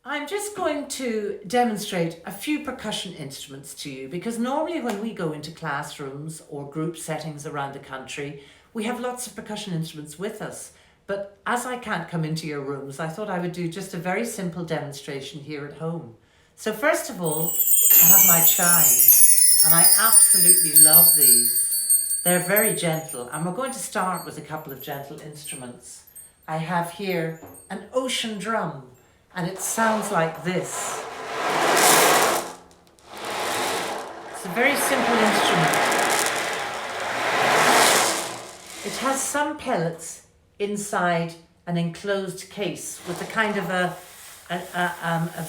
I'm just going to demonstrate a few percussion instruments to you because normally when we go into classrooms or group settings around the country, we have lots of percussion instruments with us. But as I can't come into your rooms, I thought I would do just a very simple demonstration here at home. So first of all, I have my chimes, and I absolutely love these. They're very gentle, and we're going to start with a couple of gentle instruments. I have here an ocean drum, and it sounds like this. It's a very simple instrument. It has some pellets inside an enclosed case with a kind of a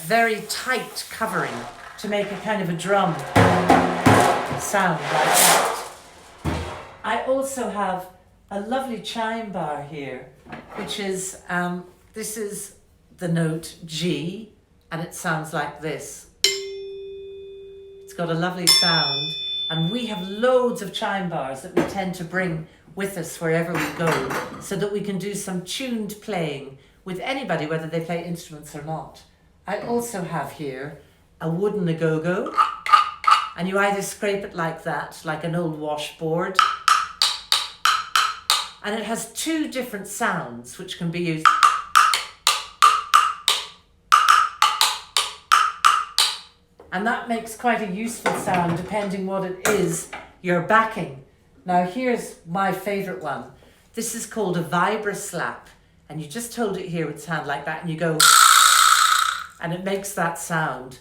very tight covering to make a kind of a drum sound like that. I also have a lovely chime bar here, which is, this is the note G, and it sounds like this. It's got a lovely sound, and we have loads of chime bars that we tend to bring with us wherever we go, so that we can do some tuned playing with anybody, whether they play instruments or not. I also have here a wooden agogo, and you either scrape it like that, like an old washboard, and it has two different sounds which can be used. And that makes quite a useful sound depending what it is you're backing. Now here's my favourite one. This is called a vibra slap, and you just hold it here with its hand like that and you go, and it makes that sound.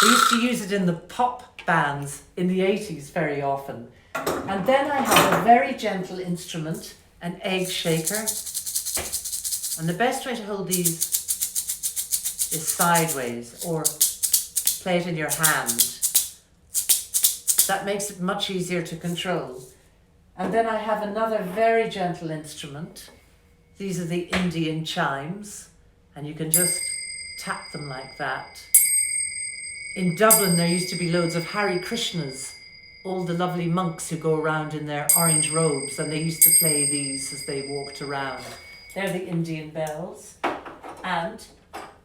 We used to use it in the pop bands in the 80s very often. And then I have a very gentle instrument, an egg shaker. And the best way to hold these is sideways, or play it in your hand. That makes it much easier to control. And then I have another very gentle instrument. These are the Indian chimes, and you can just tap them like that. In Dublin there used to be loads of Hare Krishnas, all the lovely monks who go around in their orange robes, and they used to play these as they walked around. They're the Indian bells. And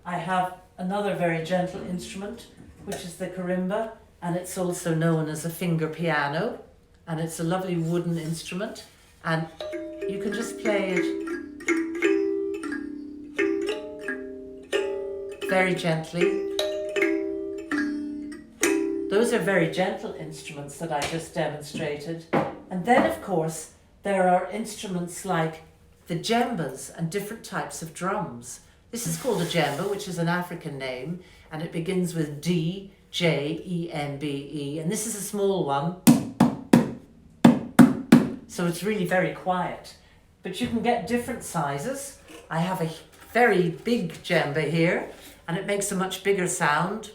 I have another very gentle instrument, which is the karimba, and it's also known as a finger piano, and it's a lovely wooden instrument, and you can just play it very gently. Those are very gentle instruments that I just demonstrated. And then of course there are instruments like the djembas and different types of drums. This is called a djemba, which is an African name, and it begins with D, J, E, N, B, E, and this is a small one, so it's really very quiet. But you can get different sizes. I have a very big djemba here, and it makes a much bigger sound.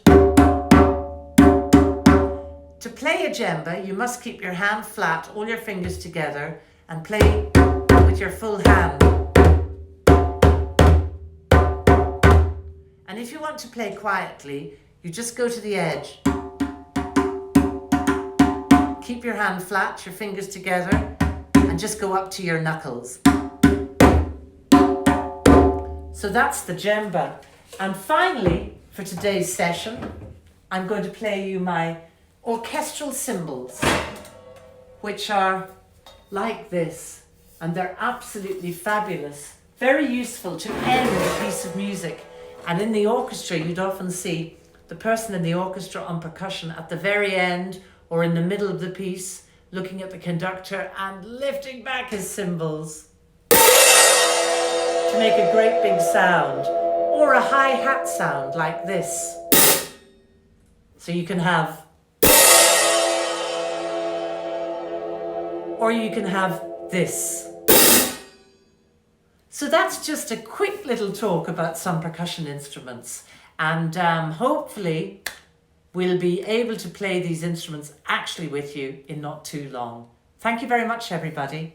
To play a djemba, you must keep your hand flat, all your fingers together, and play with your full hand. And if you want to play quietly, you just go to the edge. Keep your hand flat, your fingers together, and just go up to your knuckles. So that's the djemba. And finally, for today's session, I'm going to play you my orchestral cymbals, which are like this, and they're absolutely fabulous, very useful to end a piece of music. And in the orchestra, you'd often see the person in the orchestra on percussion at the very end or in the middle of the piece, looking at the conductor and lifting back his cymbals to make a great big sound, or a hi-hat sound like this. So you can have, or you can have this. So that's just a quick little talk about some percussion instruments, and hopefully we'll be able to play these instruments actually with you in not too long. Thank you very much, everybody.